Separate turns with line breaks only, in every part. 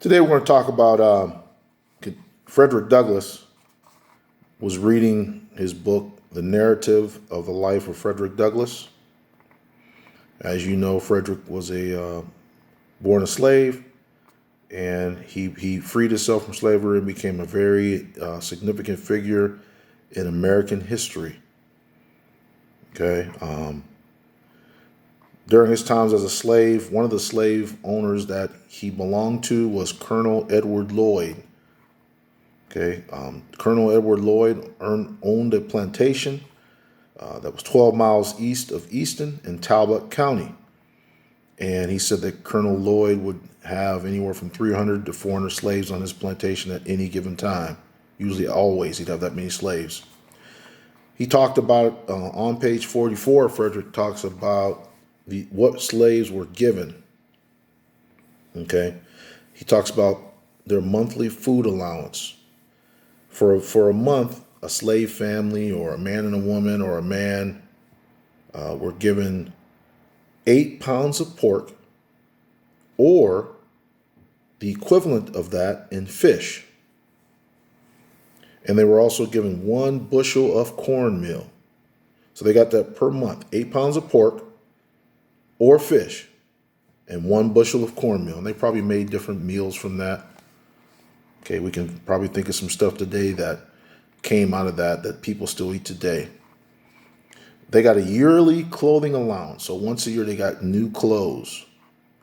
Today we're going to talk about Frederick Douglas was reading his book, The Narrative of the Life of Frederick Douglass. As you know, Frederick was born a slave, and he freed himself from slavery and became a very significant figure in American history. Okay. During his times as a slave, one of the slave owners that he belonged to was Colonel Edward Lloyd. Okay, Colonel Edward Lloyd owned a plantation that was 12 miles east of Easton in Talbot County. And he said that Colonel Lloyd would have anywhere from 300 to 400 slaves on his plantation at any given time. Usually always he'd have that many slaves. He talked about on page 44, Frederick talks about what slaves were given. Okay, he talks about their monthly food allowance. For a month, a slave family or a man and a woman or a man were given 8 pounds of pork or the equivalent of that in fish. And they were also given 1 bushel of cornmeal. So they got that per month, 8 pounds of pork or fish and 1 bushel of cornmeal. And they probably made different meals from that. Okay, we can probably think of some stuff today that came out of that people still eat today. They got a yearly clothing allowance. So once a year they got new clothes.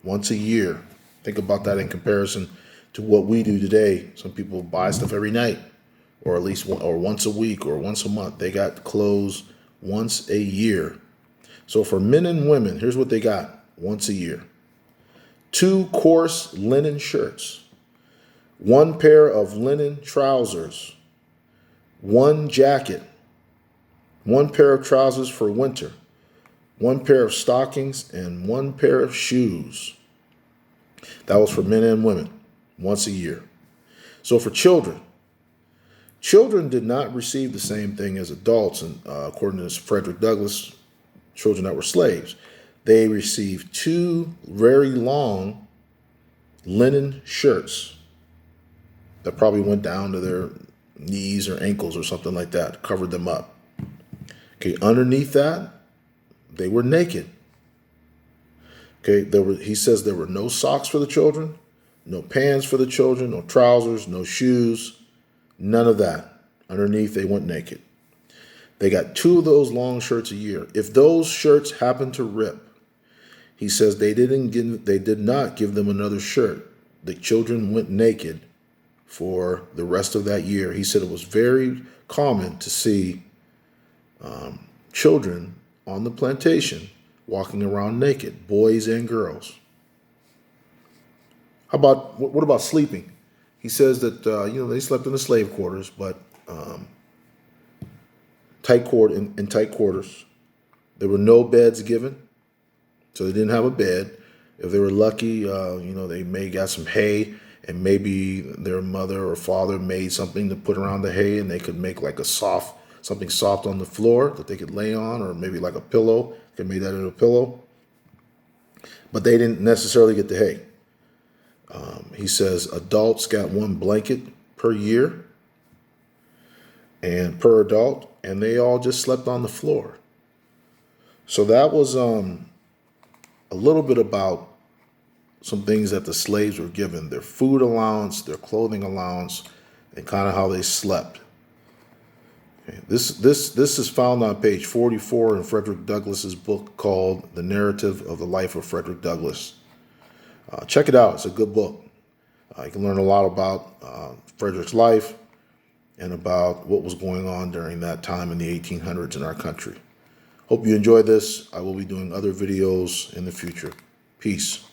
Once a year. Think about that in comparison to what we do today. Some people buy stuff every night, or at least once a week or once a month. They got clothes once a year. So for men and women, here's what they got once a year. 2 coarse linen shirts, 1 pair of linen trousers, 1 jacket, 1 pair of trousers for winter, 1 pair of stockings, and 1 pair of shoes. That was for men and women once a year. So for children did not receive the same thing as adults. And according to Frederick Douglass, children that were slaves, they received 2 very long linen shirts that probably went down to their knees or ankles or something like that, covered them up. Okay, underneath that, they were naked. Okay, he says there were no socks for the children, no pants for the children, no trousers, no shoes, none of that. Underneath, they went naked. They got 2 of those long shirts a year. If those shirts happened to rip, he says they did not give them another shirt. The children went naked for the rest of that year. He said it was very common to see children on the plantation walking around naked, boys and girls. What about sleeping? He says that they slept in the slave quarters, but tight quarters. There were no beds given, so they didn't have a bed. If they were lucky, they may got some hay, and maybe their mother or father made something to put around the hay, and they could make like something soft on the floor that they could lay on, or maybe like a pillow. They could make that into a pillow. But they didn't necessarily get the hay. He says adults got 1 blanket per year and per adult, and they all just slept on the floor. So that was a little bit about some things that the slaves were given: their food allowance, their clothing allowance, and kind of how they slept. Okay. This is found on page 44 in Frederick Douglass's book called The Narrative of the Life of Frederick Douglass. Check it out. It's a good book. You can learn a lot about Frederick's life and about what was going on during that time in the 1800s in our country. Hope you enjoy this. I will be doing other videos in the future. Peace.